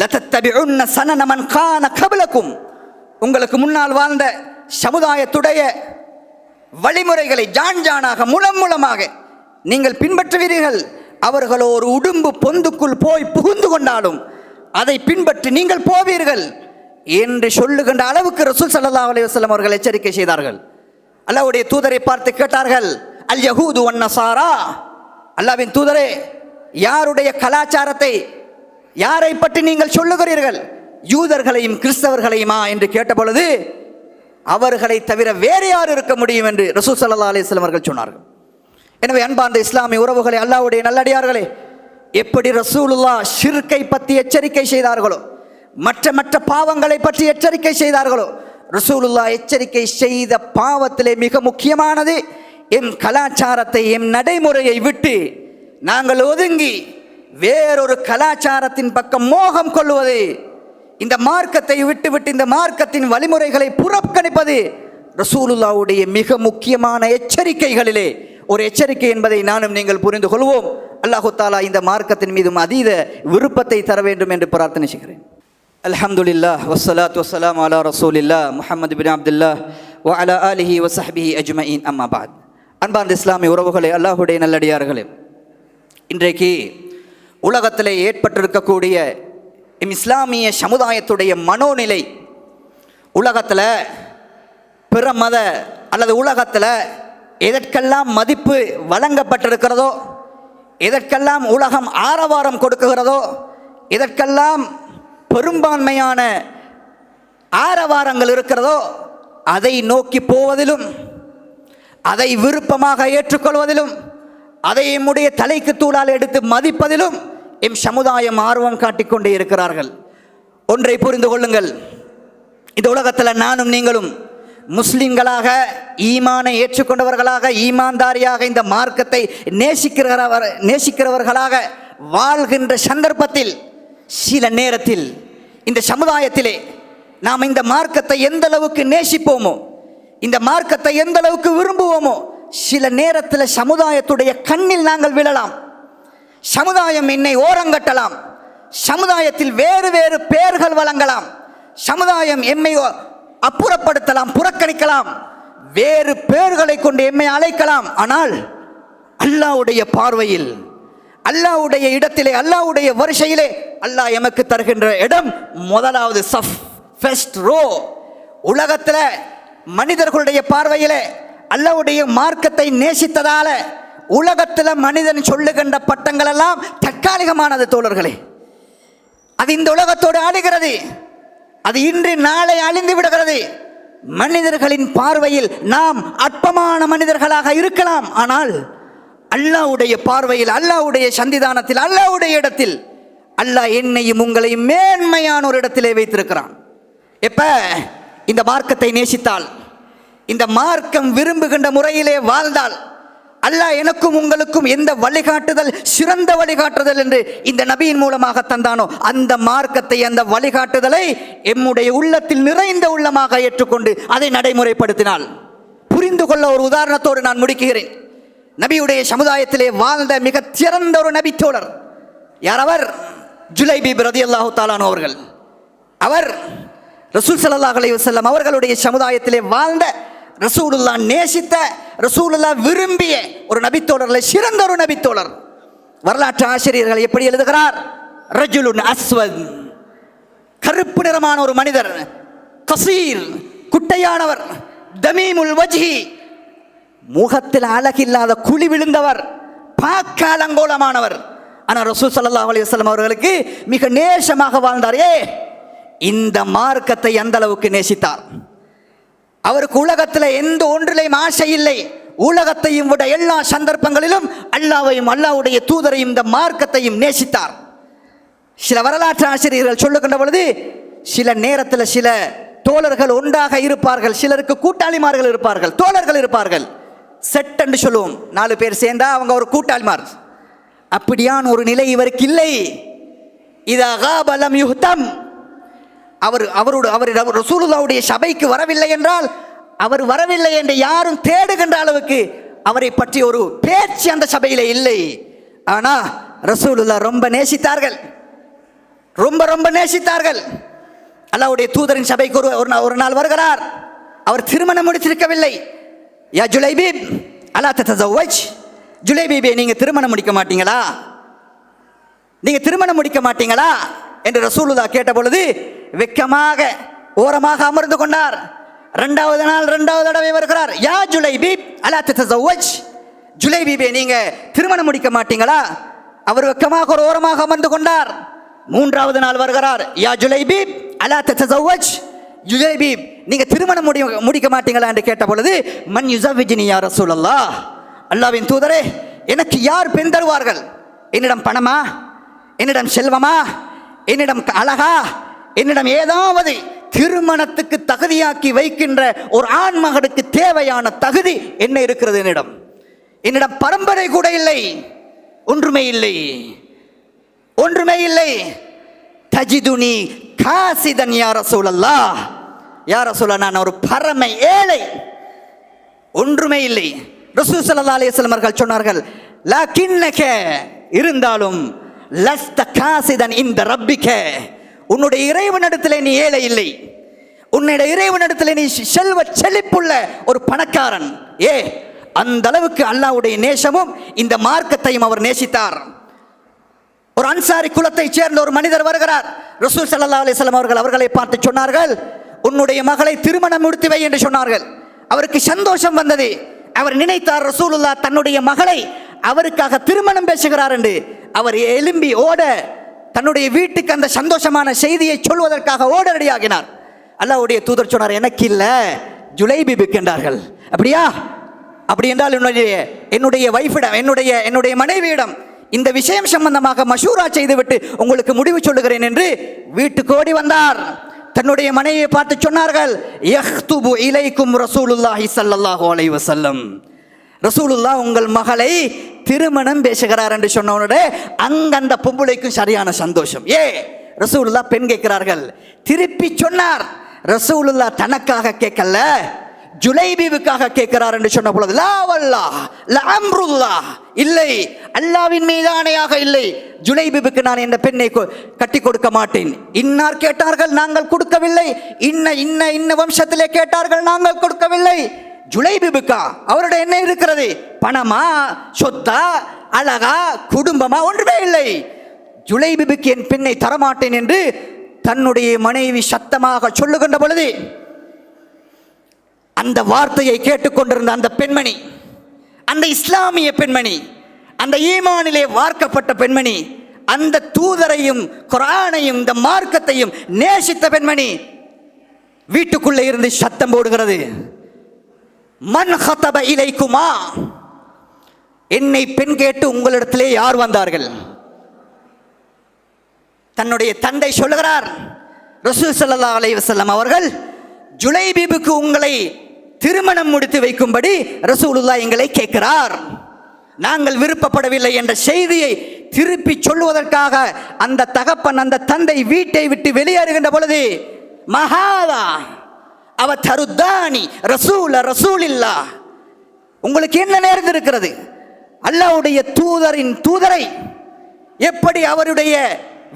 லதத்தபிஉன்ன ஸனன மன் கான கப்லக்கும், உங்களுக்கு முன்னால் வாழ்ந்த சமுதாயத்துடைய வழிமுறைகளை ஜான்ஜானாக மூலமாக நீங்கள் பின்பற்றுவீர்கள். அவர்களோ ஒரு உடும்பு பொந்துக்குள் போய் புகுந்து கொண்டாலும் அதை பின்பற்றி நீங்கள் போவீர்கள் என்று சொல்லுகின்ற அளவுக்கு ரசூல் ஸல்லல்லாஹு அலைஹி வஸல்லம் அவர்கள் எச்சரிக்கை செய்தார்கள். அல்லாஹ்வுடைய தூதரை பார்த்து கேட்டார்கள், அல் யஹூது வன் நஸாரா, அல்லாஹ்வின் தூதரே, யாருடைய கலாச்சாரத்தை, யாரை பற்றி நீங்கள் சொல்லுகிறீர்கள்? யூதர்களையும் கிறிஸ்தவர்களையுமா என்று கேட்டபொழுது அவர்களை தவிர வேறு யார் இருக்க முடியும் என்று ரசூல் ஸல்லல்லாஹு அலைஹி வஸல்லம் அவர்கள் சொன்னார்கள். எனவே அன்பார்ந்த இஸ்லாமிய உறவுகளே, அல்லாஹ்வுடைய நல்லடியார்களே, எப்படி ரசூலுல்லாஹ் ஷிர்கை பற்றி எச்சரிக்கை செய்தார்களோ, மற்ற பாவங்களை பற்றி எச்சரிக்கை செய்தார்களோ, ரசூலுல்லாஹ் எச்சரிக்கை செய்த பாவத்திலே மிக முக்கியமானது எம் கலாச்சாரத்தை, எம் நடைமுறையை விட்டு நாங்கள் ஒதுங்கி வேறொரு கலாச்சாரத்தின் பக்கம் மோகம் கொள்வது, இந்த மார்க்கத்தை விட்டுவிட்டு இந்த மார்க்கத்தின் வழிமுறைகளை புறக்கணிப்பது ரசூலுல்லாஹ்வுடைய மிக முக்கியமான எச்சரிக்கைகளிலே ஒரு எச்சரிக்கை என்பதை நானும் நீங்கள் புரிந்து கொள்வோம். அல்லாஹு தாலா இந்த மார்க்கத்தின் மீதும் அதீத விருப்பத்தை தர வேண்டும் என்று பிரார்த்தனை செய்கிறேன். அல்ஹம்துலில்லாஹ் வஸ்ஸலாத்து வஸ்ஸலாமு அலா ரசூலில்லாஹ் முஹம்மது பின் அப்துல்லாஹ் வ அலா ஆலிஹி வ ஸஹ்பிஹி அஜ்மஈன். அம்மா பஅத். அன்பார்ந்த இஸ்லாமிய உறவுகளே, அல்லாஹ்வுடைய நல்லடியார்களே, இன்றைக்கு உலகத்திலே ஏற்பட்டிருக்கக்கூடிய இஸ்லாமிய சமுதாயத்துடைய மனோநிலை, உலகத்தில் பிற மத அல்லது உலகத்தில் எதற்கெல்லாம் மதிப்பு வழங்கப்பட்டிருக்கிறதோ, எதற்கெல்லாம் உலகம் ஆரவாரம் கொடுக்குகிறதோ, எதற்கெல்லாம் பெரும்பான்மையான ஆரவாரங்கள் இருக்கிறதோ அதை நோக்கி போவதிலும், அதை விருப்பமாக ஏற்றுக்கொள்வதிலும், அதை எம்முடைய தலைக்கு தூளால் எடுத்து மதிப்பதிலும் எம் சமுதாயம் ஆர்வம் காட்டிக்கொண்டே இருக்கிறார்கள். ஒன்றை புரிந்து கொள்ளுங்கள், இந்த உலகத்தில் நானும் நீங்களும் முஸ்லிம்களாக ஈமானை ஏற்றுக்கொண்டவர்களாக ஈமான்தாரியாக இந்த மார்க்கத்தை நேசிக்கிறவர்களாக வாழ்கின்ற சந்தர்ப்பத்தில் சில நேரத்தில் இந்த சமுதாயத்திலே நாம் இந்த மார்க்கத்தை எந்த அளவுக்கு நேசிப்போமோ, இந்த மார்க்கத்தை எந்த அளவுக்கு விரும்புவோமோ, சில நேரத்தில் சமுதாயத்துடைய கண்ணில் நாங்கள் விழலாம். சமுதாயம் என்னை ஓரங்கட்டலாம். சமுதாயத்தில் வேறு வேறு பெயர்கள் வழங்கலாம். சமுதாயம் எம்மை அப்புறப்படுத்தலாம், புறக்கணிக்கலாம், வேறு பெயர்களை கொண்டு எம்மை அழைக்கலாம். ஆனால் அல்லாஹ்வுடைய பார்வையில், அல்லாஹ்வுடைய இடத்திலே, அல்லாஹ்வுடைய வரிசையிலே அல்லாஹ் எமக்கு தருகின்ற இடம் முதலாவது சஃப், ஃபர்ஸ்ட் ரோ. உலகத்தில் மனிதர்களுடைய பார்வையிலே அல்லாஹ்வுடைய மார்க்கத்தை நேசித்ததால உலகத்தில் மனிதன் சொல்லுகின்ற பட்டங்கள் எல்லாம் தற்காலிகமானது தோழர்களே. அது இந்த உலகத்தோடு ஆடுகிறது. அது இன்று நாளை அழிந்து விடுகிறது. மனிதர்களின் பார்வையில் நாம் அற்பமான மனிதர்களாக இருக்கலாம். ஆனால் அல்லாஹ்வுடைய பார்வையில், அல்லாஹ்வுடைய சன்னிதானத்தில், அல்லாஹ்வுடைய இடத்தில் அல்லாஹ் என்னையும் உங்களையும் மேன்மையான ஒரு இடத்திலே வைத்திருக்கிறான். எப்ப இந்த மார்க்கத்தை நேசித்தால், இந்த மார்க்கம் விரும்புகின்ற முறையிலே வாழ்ந்தால், அல்லாஹ் எனக்கும் உங்களுக்கும் எந்த வழிகாட்டுதல் சிறந்த வழிகாட்டுதல் என்று இந்த நபியின் மூலமாக தந்தானோ அந்த மார்க்கத்தை, அந்த வழிகாட்டுதலை எம்முடைய உள்ளத்தில் நிறைந்த உள்ளமாக ஏற்றுக்கொண்டு அதை நடைமுறைப்படுத்தினால் புரிந்து கொள்ள ஒரு உதாரணத்தோடு நான் முடிக்கிறேன். நபியுடைய சமுதாயத்திலே வாழ்ந்த மிக சிறந்த ஒரு நபி தோழர் யார்? அவர் ஜுலைபீப் ரலியல்லாஹு தஆலா அன்ஹு அவர்கள். அவர் ரசூல் ஸல்லல்லாஹு அலைஹி வஸல்லம் அவர்களுடைய சமுதாயத்திலே வாழ்ந்த, ரசூலுல்லாஹ் நேசித்த, ரசூலுல்லாஹ் விரும்பிய ஒரு நபித்தோழர்ல சிறந்த ஒரு நபித்தோழர். வரலாற்று ஆசிரியர்கள் எப்படி எழுதுகிறார்? ரஜுலுன் அஸ்வத், கருப்பு நிறமான ஒரு மனிதர், கசீர், குட்டையானவர், தமீமுல் வஜ்ஹி, முகத்தில் அழகில்லாத குழி விழுந்தவர், பாக்காலங்கோலமானவர். ஆனால் ரசூல் ஸல்லல்லாஹு அலைஹி வஸல்லம் அவர்களுக்கு மிக நேசமாக வாழ்ந்தார். இந்த மார்க்கத்தை அந்த அளவுக்கு நேசித்தார். அவருக்கு உலகத்தில் எந்த ஒன்றிலையும் ஆசை இல்லை. உலகத்தையும் விட எல்லா சந்தர்ப்பங்களிலும் அல்லாஹ்வையும் அல்லாஹ்வுடைய தூதரையும் இந்த மார்க்கத்தையும் நேசித்தார். சில வரலாற்று ஆசிரியர்கள் சொல்லுகின்ற பொழுது, சில நேரத்தில் சில தோழர்கள் ஒன்றாக இருப்பார்கள், சிலருக்கு கூட்டாளிமார்கள் இருப்பார்கள், தோழர்கள் இருப்பார்கள். செட் என்று சொல்லுவோம், 4 பேர் சேர்ந்தா அவங்க ஒரு கூட்டாளிமார். அப்படியான ஒரு நிலை இவருக்கு இல்லை. இதா காப லம் யுஹ்தம், அவர் ரசூலுல்லாஹ்வுடைய சபைக்கு வரவில்லை என்றால், அவர் வரவில்லை என்று யாரும் தேடுகின்ற அளவுக்கு அவரை பற்றி ஒரு பேச்சு அந்த சபையிலே இல்லை. ஆனால் ரசூலுல்லாஹ் ரொம்ப நேசித்தார்கள், ரொம்ப நேசித்தார்கள். அல்லாஹ்வுடைய தூதரின் சபைக்கு ஒரு நாள் வருகிறார். அவர் திருமணம் முடித்திருக்கவில்லை. யா ஜுலைபீப் அலா ததஸவ்வஜ், ஜுலைபீபே நீங்க திருமணம் முடிக்க மாட்டீங்களா, நீங்க திருமணம் முடிக்க மாட்டீங்களா என்று ரசூலுல்லாஹ் கேட்ட பொழுது வெக்கமாக ஓரமாக அமர்ந்து கொண்டார். 2வது நாள் 2வது தடவை வருகிறார். யா ஜுலைபீப் அலா ததஸவ்வஜ், ஜுலைபீபே நீங்க திருமணம் முடிக்க மாட்டீங்களா? அவர் வெக்கமாக ஒரு ஓரமாக அமர்ந்து கொண்டார். 3வது நாள் வருகிறார். யா ஜுலைபீப் அலா ததஸவ்வஜ், ஜுலைபீப் நீங்க திருமணம் முடிக்க மாட்டீங்களா என்று கேட்ட பொழுது, மன் யுஸவ்விஜ்னி யா ரசூலல்லாஹ், அல்லாஹ்வின் தூதரே எனக்கு யார் பெண் தருவார்கள்? என்னிடம் பணமா, என்னிடம் செல்வமா, என்னிடம் அழகா, என்னிடம் ஏதாவது திருமணத்துக்கு தகுதியாக்கி வைக்கின்ற ஒரு ஆண் மகனுக்கு தேவையான தகுதி என்ன இருக்கிறது? என்னிடம் பரம்பரை கூட இல்லை, ஒன்றுமே இல்லை, ஒன்றுமே இல்லை. தஜிதுனி காசிதன் யா ரசூலல்லாஹ், யா ரசூலல்லாஹ் நான் ஒரு பரம ஏழை, ஒன்றுமே இல்லை. ரசூல் ஸல்லல்லாஹு அலைஹி வஸல்லம் அவர்கள் சொன்னார்கள், லக்கின்னக இருந்தாலும் லஸ்த காசிதன் இந்த ரப்பிக, உன்னுடைய இறைவனிடத்திலே நீ ஏழை இல்லை, உன்னுடைய இறைவனிடத்திலே நீ செல்வ செழிப்புள்ள ஒரு பணக்காரன். அந்த அளவுக்கு அல்லாஹ்வுடைய நேசமும் இந்த மார்க்கத்தையும் அவர் நேசித்தார். ஒரு அன்சாரி குலத்தை சேர்ந்த ஒரு மனிதர் வருகிறார். ரசூல் ஸல்லல்லாஹு அலைஹி வஸல்லம் அவர்களை பார்த்து சொன்னார்கள், உன்னுடைய மகளை திருமணம் முடித்து வை என்று சொன்னார்கள். அவருக்கு சந்தோஷம் வந்தது. அவர் நினைத்தார் ரசூலுல்லாஹ் தன்னுடைய மகளை அவருக்காக திருமணம் பேசுகிறார் என்று. அவர் எழும்பி ஓட, தன்னுடைய வீட்டுக்கு அந்த சந்தோஷமான செய்தியை சொல்வதற்காக ஓட ரெடியாகினார். அல்லாஹ்வுடைய தூதர் சொன்னார், எனக்கு இல்ல ஜுலைபீபுக்கு என்றார்கள். அப்படியா? அப்படி என்றால் என்னுடைய வைஃபிடம், என்னுடைய மனைவியிடம் இந்த விஷயம் சம்பந்தமாக மஷூரா செய்துவிட்டு உங்களுக்கு முடிவு சொல்லுகிறேன் என்று வீட்டுக்கு ஓடி வந்தார். தன்னுடைய மனைவியை பார்த்து சொன்னார்கள், யஹ்துபு இலைக்கும் ரசூலுல்லாஹி ஸல்லல்லாஹு அலைஹி வஸல்லம், ரசூலுல்லாஹ் உங்கள் மகளை திருமணம் பேசுகிறார் என்று சொன்னவனோட அங்க அந்த பொம்பளைக்கும் சரியான சந்தோஷம். ரசூலுல்லாஹ் பெண் கேட்கிறார்கள். திருப்பி சொன்னார், ரசூலுல்லாஹ் தனக்காக கேட்கல, ஜுலைபிபுக்காக கேட்கிறார் என்று சொன்ன பொழுது, லா வல்லாஹ் லா அம்ருல்லாஹ், இல்லை அல்லாஹ்வின் மீது ஆணையாக இல்லை, ஜுலைபிபுக்கு நான் இந்த பெண்ணை கட்டி கொடுக்க மாட்டேன். இன்னார் கேட்டார்கள், நாங்கள் கொடுக்கவில்லை. இன்ன வம்சத்திலே கேட்டார்கள், நாங்கள் கொடுக்கவில்லை. ஜுலைபிபுக்கா அவருடைய என்ன இருக்கிறது? பணமா, சொத்தா, அழகா, குடும்பமா? ஒன்றுமே இல்லை. ஜுலைபிபுக்கு என் பெண்ணை தரமாட்டேன் என்று தன்னுடைய மனைவி சத்தமாக சொல்லுகின்ற பொழுது, அந்த வார்த்தையை கேட்டுக்கொண்டிருந்த அந்த பெண்மணி, அந்த இஸ்லாமிய பெண்மணி, அந்த ஈமானிலே வார்க்கப்பட்ட பெண்மணி, அந்த தூதரையும் குர்ஆனையும் இந்த மார்க்கத்தையும் நேசித்த பெண்மணி வீட்டுக்குள்ளே இருந்து சத்தம் போடுகிறது, மன் ஹதப இலைக்குமா, என்னை பெண் கேட்டு உங்களிடத்திலே யார் வந்தார்கள்? தன்னுடைய தந்தை சொல்லுகிறார், ரசூல் ஸல்லல்லாஹு அலைஹி வஸல்லம் அவர்கள் ஜுலைபிபுக்கு உங்களை திருமணம் முடித்து வைக்கும்படி ரசூலுல்லாஹ் எங்களை கேட்கிறார், நாங்கள் விருப்பப்படவில்லை என்ற செய்தியை திருப்பி சொல்லுவதற்காக அந்த தகப்பன், அந்த தந்தை வீட்டை விட்டு வெளியேறுகின்ற பொழுது, மஹாதா அவ தருத்தானி ரசூலில்லா, உங்களுக்கு என்ன நேர்ந்திருக்கிறது? அல்லாஹ்வுடைய தூதரை எப்படி அவருடைய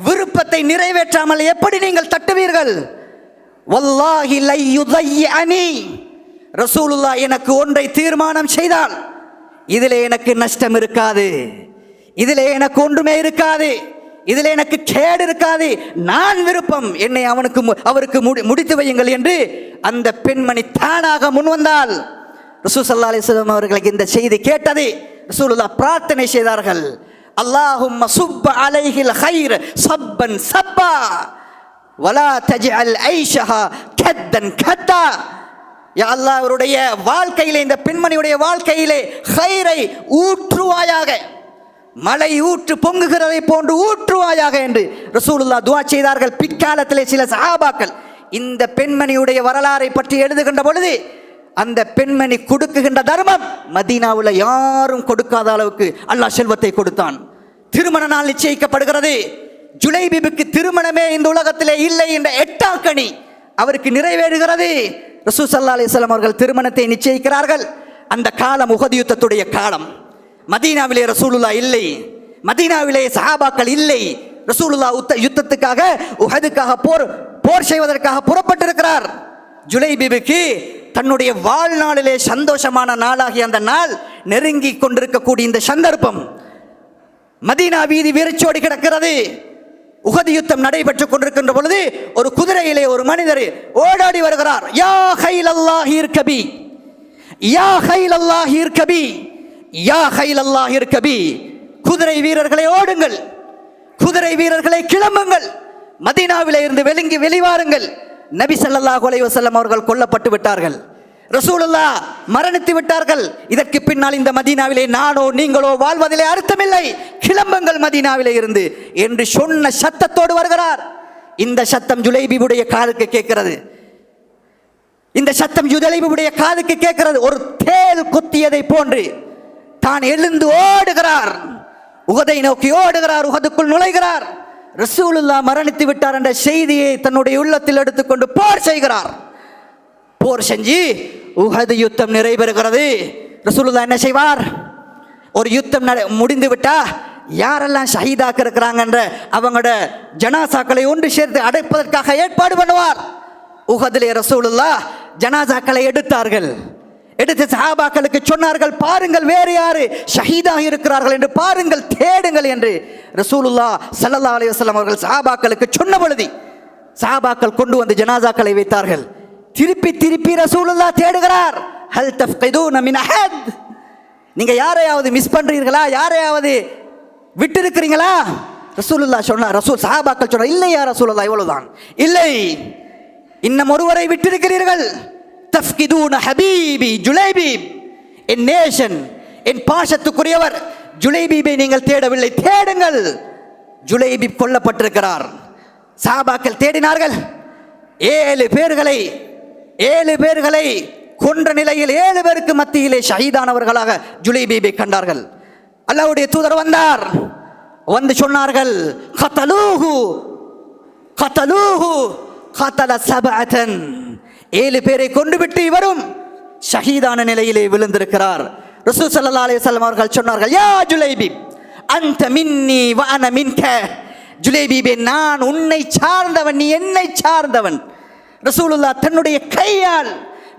விருப்பத்தை நிறைவேற்றாமல் எப்படி நீங்கள் தட்டுவீர்கள்? வல்லாஹி லை யுதையனி, ரசூலுல்லாஹ் எனக்கு ஒன்றை தீர்மானம் செய்தால் இதிலே எனக்கு நஷ்டம் இருக்காது, இதிலே எனக்கு ஒன்றுமே இருக்காது, இதில் எனக்கு கேடு இருக்காது, நான் விருப்பம், என்னை அவருக்கு முடித்து வையுங்கள் என்று அந்த பெண்மணி தானாக முன்வந்தால், ரசூல் ஸல்லல்லாஹு அலைஹி வஸல்லம் அவர்களுக்கு இந்த செய்தி கேட்டது. ரசூலுல்லாஹ் பிரார்த்தனை செய்தார்கள், அல்லாஹும்ம சுப்ப அலைஹில் கைர் சப்பன் சப்பா வலா தஜ்அல் ஐஷஹா கத்தன் கத்தா, யா அல்லாஹ் அவருடைய வாழ்க்கையிலே, இந்த பெண்மணியுடைய வாழ்க்கையிலே கைரை ஊற்றுவாயாக, மலை ஊற்று பொங்குகிறதை போன்று ஊற்றுவாயாக என்று ரசூலுல்லாஹ் துஆ செய்தார்கள். பிற்காலத்திலே சில சஹாபாக்கள் இந்த பெண்மணியுடைய வரலாறை பற்றி எழுதுகின்ற பொழுது, அந்த பெண்மணி கொடுக்குகின்ற தர்மம் மதீனாவில் யாரும் கொடுக்காத அளவுக்கு அல்லாஹ் செல்வத்தை கொடுத்தான். திருமண நாள் நிச்சயிக்கப்படுகிறது. ஜுலைபிபுக்கு திருமணமே இந்த உலகத்திலே இல்லை என்ற எட்டாக்கணி அவருக்கு நிறைவேறுகிறது. ரசூல் ஸல்லல்லாஹு அலைஹி வஸல்லம் அவர்கள் திருமணத்தை நிச்சயிக்கிறார்கள். அந்த காலம் உஹது யுத்தத்துடைய காலம். மதீனாவிலே ரசூலுல்லாஹ் இல்லை, மதீனாவிலே சஹாபாக்கள் இல்லை. ரசூலுல்லாஹ் யுத்தத்துக்காக, உஹதுக்காக போர் செய்வதற்காக புறப்பட்டிருக்கிறார். ஜுலைபிபுக்கு தன்னுடைய வாழ்நாளிலே சந்தோஷமான நாளாகிய அந்த நாள் நெருங்கி கொண்டிருக்கக்கூடிய இந்த சந்தர்ப்பம், மதீனா வீதி வெறிச்சோடி கிடக்கிறது. உஹது யுத்தம் நடைபெற்றுக் கொண்டிருக்கின்ற பொழுது ஒரு குதிரையிலே ஒரு மனிதர் ஓடாடி வருகிறார். யா ஹைலல்லாஹி இர்கபி, யா ஹைலல்லாஹி இர்கபி, யா ஹைலல்லாஹி இர்கபி, குதிரை வீரர்களை ஓடுங்கள், குதிரை வீரர்களை கிளம்புங்கள், மதீனாவிலே இருந்து வெளிவாருங்கள். நபி ஸல்லல்லாஹு அலைஹி வஸல்லம் அவர்கள் கொல்லப்பட்டு விட்டார்கள், ரசூலுல்லாஹ் மரணித்து விட்டார்கள். இதற்கு பின்னால் இந்த மதீனாவிலே நானோ நீங்களோ வாழ்வதிலே அர்த்தமில்லை, கிளம்புங்கள் மதீனாவிலே இருந்து என்று சொன்ன சத்தத்தோடு வருகிறார். இந்த சத்தம் ஜுலைபிபுடைய காதுக்கு கேட்கிறது. இந்த சத்தம் ஜுலைபிபுடைய காதுக்கு கேட்கிறது. ஒரு தேள் கொத்தியதை போன்று தான் எழுந்து ஓடுகிறார், உஹதை நோக்கி ஓடுகிறார், உஹதுக்குள் நுழைகிறார். ரசூலுல்லாஹ் மரணித்து விட்டார் என்ற செய்தியை தன்னுடைய உள்ளத்தில் எடுத்துக்கொண்டு போர் செய்கிறார். போர் செஞ்சு உஹது யுத்தம் நிறைவேறுகிறது. ரசூலுல்லாஹ் என்ன செய்வார்? ஒரு யுத்தம் முடிந்து விட்டா யாரெல்லாம் ஷஹீதாக இருக்கிறாங்கன்ற அவங்களோட ஜனாசாக்களை ஒன்று சேர்த்து அடைப்பதற்காக ஏற்பாடு பண்ணுவார். உஹதிலே ரசூலுல்லாஹ் ஜனாசாக்களை எடுத்தார்கள். எடுத்து சஹாபாக்களுக்கு சொன்னார்கள், பாருங்கள் வேறு யாரு ஷஹீதாக இருக்கிறார்கள் என்று பாருங்கள், தேடுங்கள் என்று ரசூலுல்லாஹ் ஸல்லல்லாஹு அலைஹி வஸல்லம் அவர்கள் சஹாபாக்களுக்கு சொன்ன பொழுது சஹாபாக்கள் கொண்டு வந்து ஜனாசாக்களை வைத்தார்கள். திருப்பி ரசூலுல்லாஹ் தேடுகிறார். ஹல் தஃப்கிதூன மின் அஹத், நீங்க யாரையாவது மிஸ் பண்றீர்களா, யாரையாவது விட்டு இருக்கிறீங்களா? ரசூலுல்லாஹ் சொன்னார், ரசூல் சஹாபாக்கள் சொன்னார், இல்லை யா ரசூலுல்லாஹ், இவ்வளவுதான், இல்லை, இன்னும் ஒருவரை விட்டிருக்கிறீர்கள். தஃப்கிதூன ஹபீபி ஜுலைபீப், என் நேசன், என் பாசத்துக்குரியவர் ஜுலைபீபை நீங்கள் தேடவில்லை, தேடுங்கள். ஜுலைபீப் கொல்லப்பட்டிருக்கிறார். சஹாபாக்கள் தேடினார்கள். ஏழு பேர்களை கொன்ற நிலையில் 7 பேருக்கு மத்தியிலே ஷஹீதானவர்களாக ஜுலைபீபை கண்டார்கள். அல்லாஹ்வுடைய தூதர் வந்தார், வந்து சொன்னார்கள், கதலூஹு கதல சபஅதன், 7 பேரை கொண்டு விட்டு இவரும் ஷஹீதான நிலையிலே விழுந்திருக்கிறார். ரசூல் ஸல்லல்லாஹு அலைஹி வஸல்லம் அவர்கள் சொன்னார்கள், யா ஜுலைபீப் அன்த மின்னி வ அன மின்க, ஜுலைபீபே நான் உன்னை சார்ந்தவன், நீ என்னை சார்ந்தவன். ரசூலுல்லாஹ் தன்னுடைய கையால்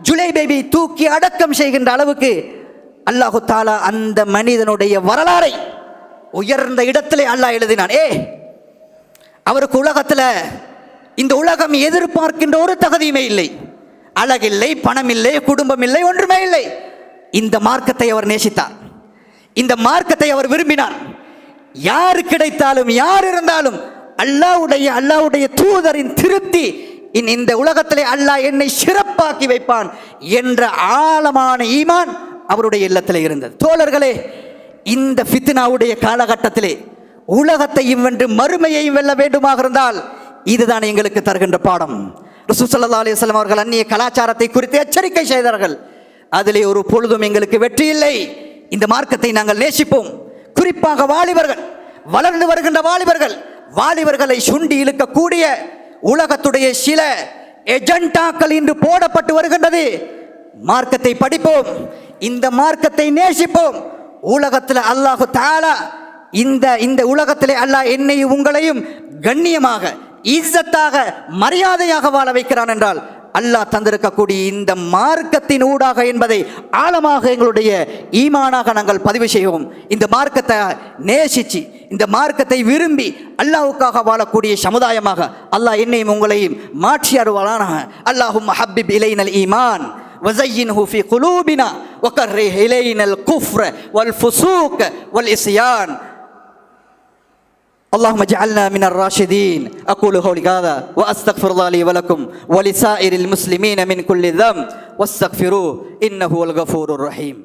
ஜுலைபீபை தூக்கி அடக்கம் செய்கின்ற அளவுக்கு அல்லாஹு தாலா அந்த மனிதனுடைய வரலாறை உயர்ந்த இடத்திலே அல்லாஹ் எழுதினான். அவருக்கு உலகத்தில் இந்த உலகம் எதிர்பார்க்கின்ற ஒரு தகுதியுமே இல்லை, அழகில்லை, பணம் இல்லை, குடும்பம் இல்லை, ஒன்றுமே இல்லை. இந்த மார்க்கத்தை அவர் நேசித்தார், இந்த மார்க்கத்தை அவர் விரும்பினார். யார் கிடைத்தாலும் யார் இருந்தாலும் அல்லாஹ்வுடைய தூதரின் திருப்தி, இந்த உலகத்திலே அல்லாஹ் என்னை சிறப்பாக்கி வைப்பான் என்ற ஆழமான ஈமான் அவருடைய இல்லத்திலே இருந்தது. தோழர்களே, இந்த ஃபித்னாவுடைய காலகட்டத்திலே உலகத்தையும் வென்று மறுமையையும் வெல்ல வேண்டுமாக இருந்தால் இதுதான் எங்களுக்கு தருகின்ற பாடம். ரசூல் ஸல்லல்லாஹு அலைஹி வஸல்லம் அவர்கள் அந்நிய கலாச்சாரத்தை குறித்து எச்சரிக்கை செய்தார்கள். அதிலே ஒரு பொழுதும் எங்களுக்கு வெற்றி இல்லை. இந்த மார்க்கத்தை நாங்கள் நேசிப்போம். குறிப்பாக வாலிபர்கள், வளர்ந்து வருகின்ற வாலிபர்களை சுண்டி இழுக்கக்கூடிய உலகத்துடைய சில எஜெண்டாக்கள் இன்று போடப்பட்டு வருகின்றது. மார்க்கத்தை படிப்போம், இந்த மார்க்கத்தை நேசிப்போம். உலகத்தில் அல்லாஹு தஆலா இந்த உலகத்திலே அல்லாஹ் என்னையும் உங்களையும் கண்ணியமாக, இஸ்ஸத்தாக, மரியாதையாக வாழ வைக்கிறான் என்றால் அல்லாஹ் தந்திருக்கக்கூடிய இந்த மார்க்கத்தின் ஊடாக என்பதை ஆழமாக எங்களுடைய ஈமானாக நாங்கள் பதிவு செய்வோம். இந்த மார்க்கத்தை நேசித்து, இந்த மார்க்கத்தை விரும்பி அல்லாஹ்வுக்காக வாழக்கூடிய சமுதாயமாக அல்லாஹ் என்னையும் உங்களையும் மாற்றி அருள்வானாக. அல்லாஹும்ம ஹப்பிப் இலைனல் ஈமான் وزينه في قلوبنا وكره إلينا الكفر والفسوق والعصيان اللهم اجعلنا من الراشدين. أقول قولي هذا وأستغفر الله لي ولكم ولسائر المسلمين من كل ذنب واستغفروه إنه هو الغفور الرحيم.